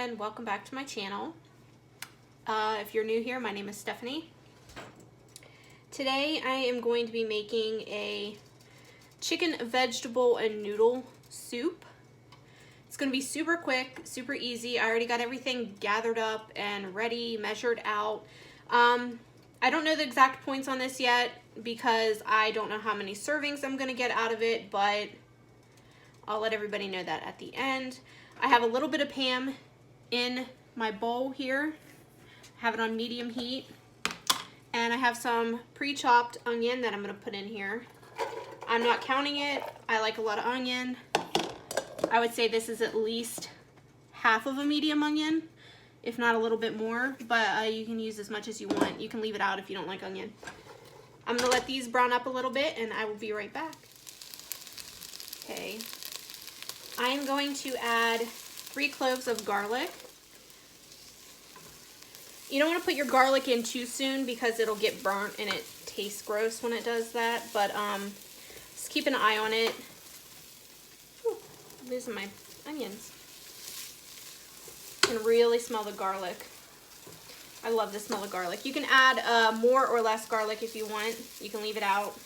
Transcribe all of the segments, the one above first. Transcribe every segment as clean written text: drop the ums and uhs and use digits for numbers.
and welcome back to my channel. If you're new here, my name is Stephanie. Today I am going to be making a chicken, vegetable, and noodle soup. It's going to be super quick, super easy. I already got everything gathered up and ready, measured out. I don't know the exact points on this yet because I don't know how many servings I'm going to get out of it, but I'll let everybody know that at the end. I have a little bit of Pam in my bowl here. Have it on medium heat. And I have some pre-chopped onion that I'm going to put in here. I'm not counting it. I like a lot of onion. I would say this is at least half of a medium onion, if not a little bit more, but you can use as much as you want. You can leave it out if you don't like onion. I'm going to let these brown up a little bit and I will be right back. Okay. I am going to add 3 cloves of garlic. You don't want to put your garlic in too soon because it'll get burnt and it tastes gross when it does that, but just keep an eye on it. Ooh, I'm losing my onions. You can really smell the garlic. I love the smell of garlic. You can add more or less garlic if you want. You can leave it out.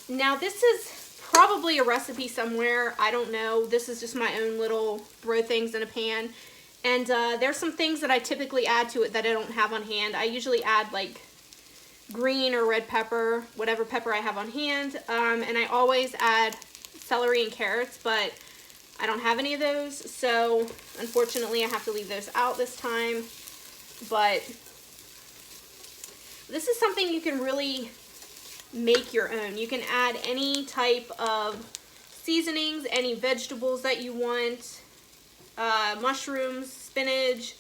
Now this is probably a recipe somewhere. I don't know. This is just my own little throw things in a pan. And there's some things that I typically add to it that I don't have on hand. I usually add like green or red pepper, whatever pepper I have on hand. And I always add celery and carrots, but I don't have any of those. So unfortunately I have to leave those out this time. But this is something you can really make your own. You can add any type of seasonings, any vegetables that you want, mushrooms, spinach,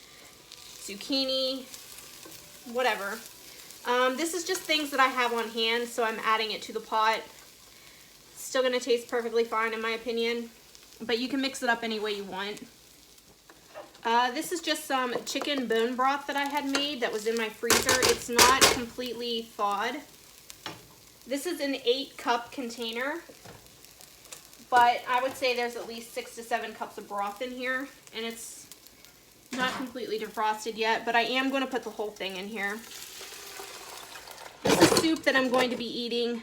zucchini, whatever. This is just things that I have on hand, so I'm adding it to the pot. It's still going to taste perfectly fine in my opinion, but you can mix it up any way you want. This is just some chicken bone broth that I had made that was in my freezer. It's not completely thawed. This is an 8-cup container, but I would say there's at least 6 to 7 cups of broth in here, and it's not completely defrosted yet, but I am going to put the whole thing in here. This is soup that I'm going to be eating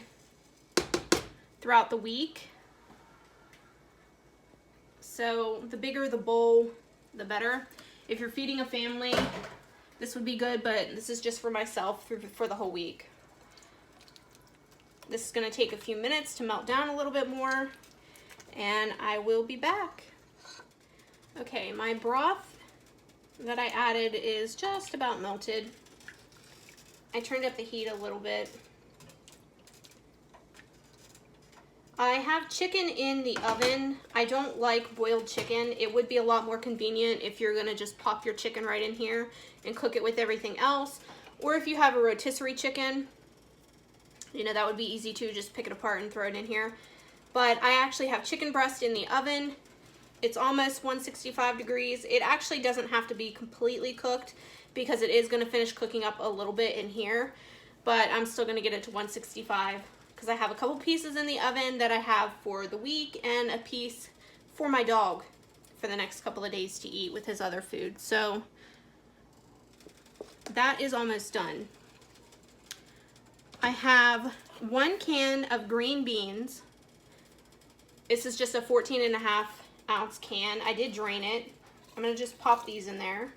throughout the week, so the bigger the bowl, the better. If you're feeding a family, this would be good, but this is just for myself for the whole week. This is going to take a few minutes to melt down a little bit more, and I will be back. Okay, my broth that I added is just about melted. I turned up the heat a little bit. I have chicken in the oven. I don't like boiled chicken. It would be a lot more convenient if you're going to just pop your chicken right in here and cook it with everything else. Or if you have a rotisserie chicken, you know, that would be easy too, just pick it apart and throw it in here. But I actually have chicken breast in the oven. It's almost 165 degrees. It actually doesn't have to be completely cooked because it is going to finish cooking up a little bit in here. But I'm still going to get it to 165 because I have a couple pieces in the oven that I have for the week and a piece for my dog for the next couple of days to eat with his other food. So that is almost done. I have 1 can of green beans. This is just a 14.5-ounce can. I did drain it. I'm going to just pop these in there.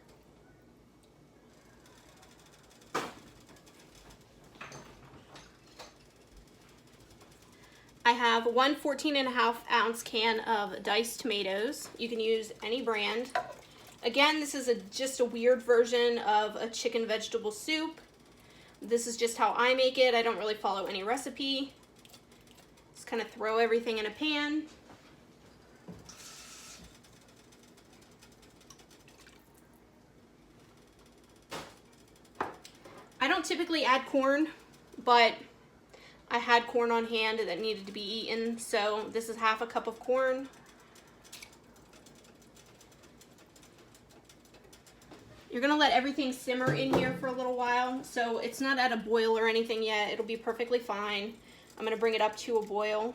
I have 1 14.5-ounce can of diced tomatoes. You can use any brand. Again, this is just a weird version of a chicken vegetable soup. This is just how I make it. I don't really follow any recipe. Just kind of throw everything in a pan. I don't typically add corn, but I had corn on hand that needed to be eaten, so this is half a cup of corn. You're gonna let everything simmer in here for a little while, so it's not at a boil or anything yet. It'll be perfectly fine. I'm gonna bring it up to a boil.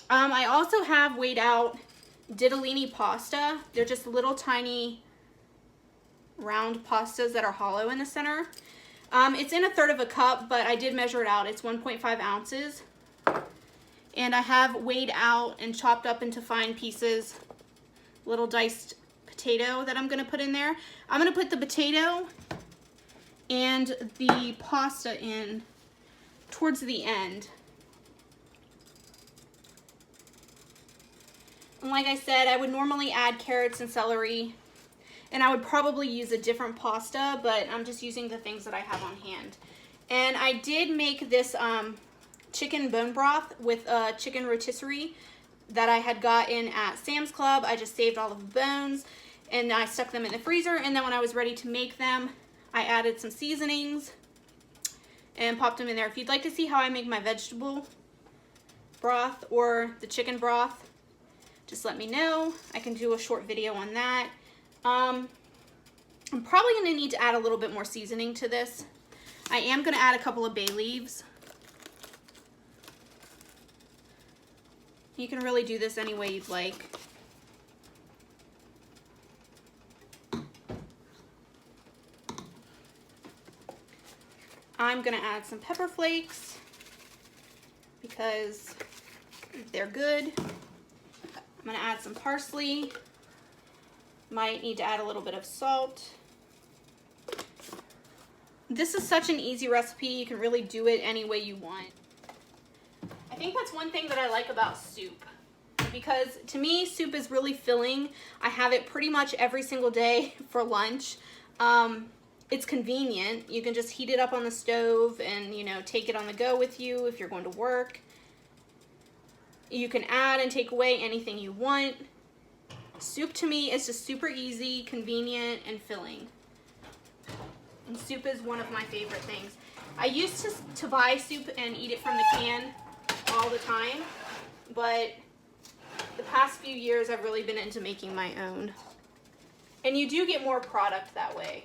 I also have weighed out ditalini pasta. They're just little tiny round pastas that are hollow in the center. It's in 1/3 cup, but I did measure it out. It's 1.5 ounces. And I have weighed out and chopped up into fine pieces little diced potato that I'm gonna put in there. I'm gonna put the potato and the pasta in towards the end. And like I said, I would normally add carrots and celery, and I would probably use a different pasta, but I'm just using the things that I have on hand. And I did make this chicken bone broth with a chicken rotisserie that I had gotten at Sam's Club. I just saved all of the bones and I stuck them in the freezer, and then when I was ready to make them, I added some seasonings and popped them in there. If you'd like to see how I make my vegetable broth or the chicken broth, just let me know. I can do a short video on that. I'm probably going to need to add a little bit more seasoning to this. I am going to add a couple of bay leaves. You can really do this any way you'd like. I'm going to add some pepper flakes because they're good. I'm going to add some parsley. Might need to add a little bit of salt. This is such an easy recipe. You can really do it any way you want. I think that's one thing that I like about soup, because to me, soup is really filling. I have it pretty much every single day for lunch. It's convenient. You can just heat it up on the stove and, you know, take it on the go with you if you're going to work. You can add and take away anything you want. Soup to me is just super easy, convenient, and filling. And soup is one of my favorite things. I used to buy soup and eat it from the can all the time, but the past few years I've really been into making my own. And you do get more product that way.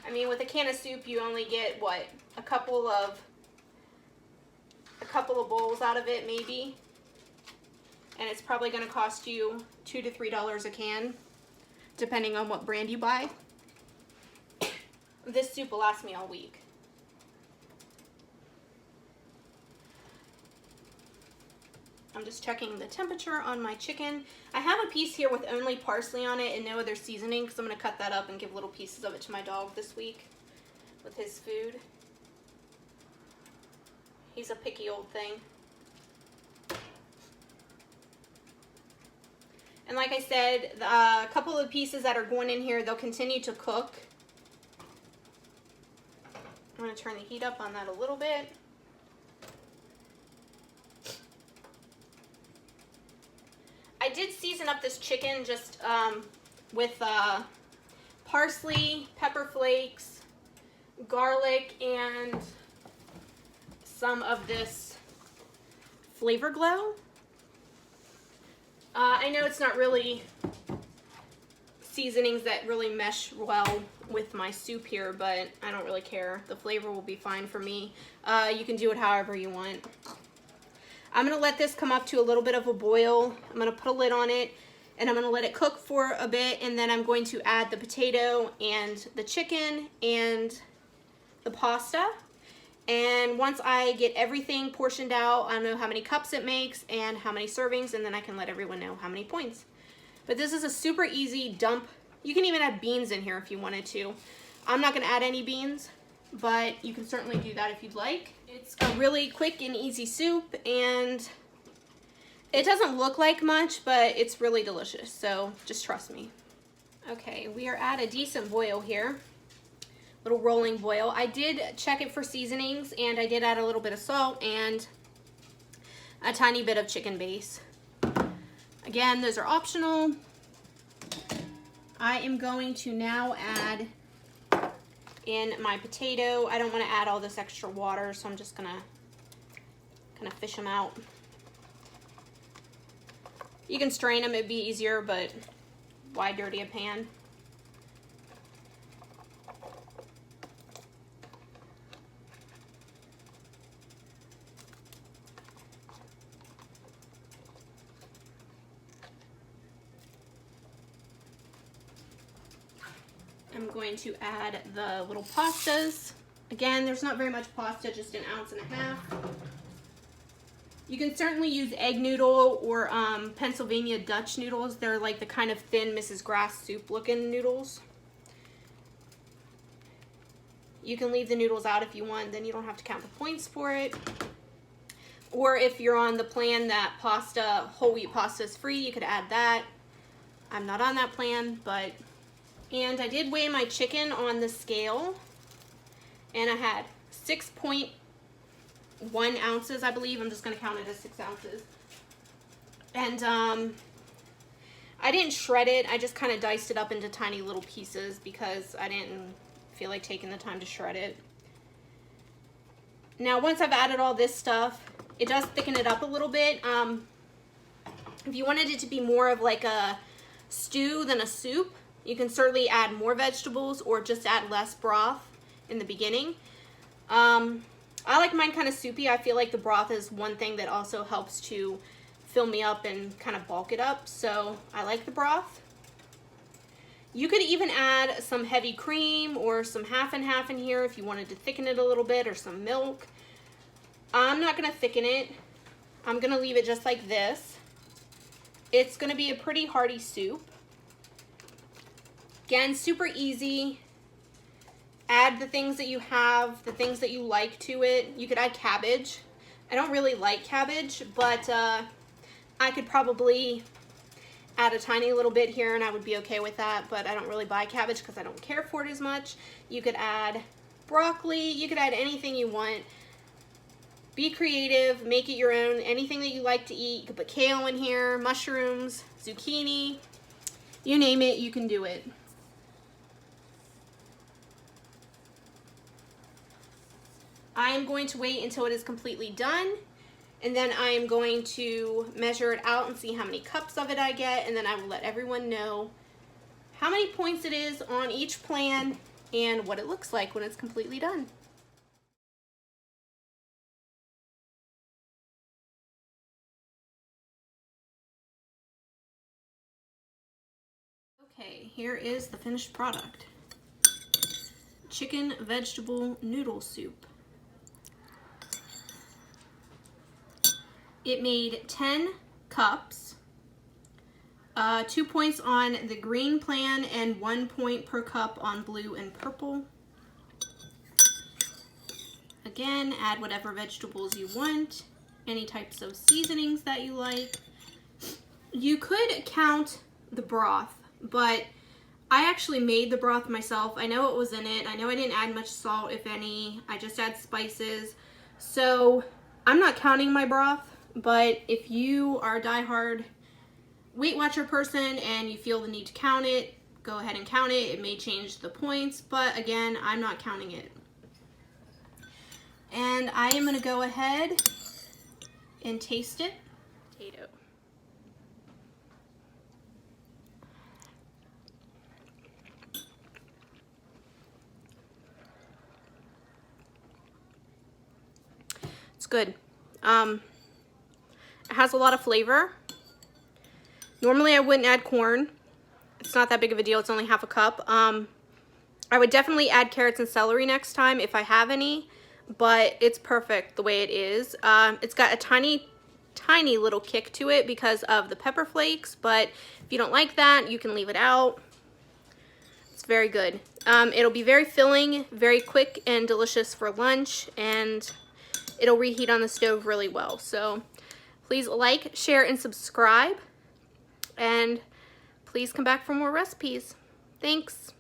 I mean, with a can of soup, you only get, what, a couple of bowls out of it, maybe. And it's probably going to cost you $2 to $3 a can, depending on what brand you buy. This soup will last me all week. I'm just checking the temperature on my chicken. I have a piece here with only parsley on it and no other seasoning, because I'm going to cut that up and give little pieces of it to my dog this week with his food. He's a picky old thing. And like I said, a couple of pieces that are going in here, they'll continue to cook. I'm going to turn the heat up on that a little bit. I did season up this chicken just with parsley, pepper flakes, garlic, and some of this Flavor Glow. I know it's not really seasonings that really mesh well with my soup here, but I don't really care. The flavor will be fine for me. You can do it however you want. I'm going to let this come up to a little bit of a boil. I'm going to put a lid on it, and I'm going to let it cook for a bit, and then I'm going to add the potato and the chicken and the pasta. And once I get everything portioned out, I know how many cups it makes and how many servings, and then I can let everyone know how many points. But this is a super easy dump. You can even add beans in here if you wanted to. I'm not going to add any beans, but you can certainly do that if you'd like. It's a really quick and easy soup, and it doesn't look like much, but it's really delicious, so just trust me. Okay, we are at a decent boil here. Little rolling boil. I did check it for seasonings, and I did add a little bit of salt and a tiny bit of chicken base. Again, those are optional. I am going to now add in my potato. I don't want to add all this extra water, so I'm just gonna kind of fish them out. You can strain them, it'd be easier, but why dirty a pan? I'm going to add the little pastas. Again, there's not very much pasta, just 1.5 ounces. You can certainly use egg noodle or Pennsylvania Dutch noodles. They're like the kind of thin Mrs. Grass soup looking noodles. You can leave the noodles out if you want, then you don't have to count the points for it. Or if you're on the plan that whole wheat pasta is free, you could add that. I'm not on that plan, but, and I did weigh my chicken on the scale, and I had 6.1 ounces, I believe. I'm just gonna count it as 6 ounces. And I didn't shred it, I just kind of diced it up into tiny little pieces because I didn't feel like taking the time to shred it. Now, once I've added all this stuff, it does thicken it up a little bit. If you wanted it to be more of like a stew than a soup, you can certainly add more vegetables or just add less broth in the beginning. I like mine kind of soupy. I feel like the broth is one thing that also helps to fill me up and kind of bulk it up, so I like the broth. You could even add some heavy cream or some half and half in here if you wanted to thicken it a little bit, or some milk. I'm not going to thicken it. I'm going to leave it just like this. It's going to be a pretty hearty soup. Again, super easy. Add the things that you have, the things that you like to it. You could add cabbage. I don't really like cabbage, but I could probably add a tiny little bit here and I would be okay with that, but I don't really buy cabbage because I don't care for it as much. You could add broccoli. You could add anything you want. Be creative, make it your own, anything that you like to eat. You can put kale in here, mushrooms, zucchini, you name it, you can do it. I am going to wait until it is completely done, and then I am going to measure it out and see how many cups of it I get, and then I will let everyone know how many points it is on each plan and what it looks like when it's completely done. Okay, here is the finished product. Chicken vegetable noodle soup. It made 10 cups, 2 points on the green plan and 1 point per cup on blue and purple. Again, add whatever vegetables you want, any types of seasonings that you like. You could count the broth, but I actually made the broth myself. I know what was in it. I know I didn't add much salt, if any. I just add spices. So I'm not counting my broth, but if you are a diehard Weight Watcher person and you feel the need to count it, go ahead and count it. It may change the points, but again, I'm not counting it. And I am gonna go ahead and taste it. Potato. It's good. It has a lot of flavor. Normally I wouldn't add corn. It's not that big of a deal. It's only half a cup. I would definitely add carrots and celery next time if I have any, but it's perfect the way it is. It's got a tiny little kick to it because of the pepper flakes, but if you don't like that, you can leave it out. It's very good. It'll be very filling, very quick and delicious for lunch, and it'll reheat on the stove really well. So please like, share, and subscribe, and please come back for more recipes. Thanks.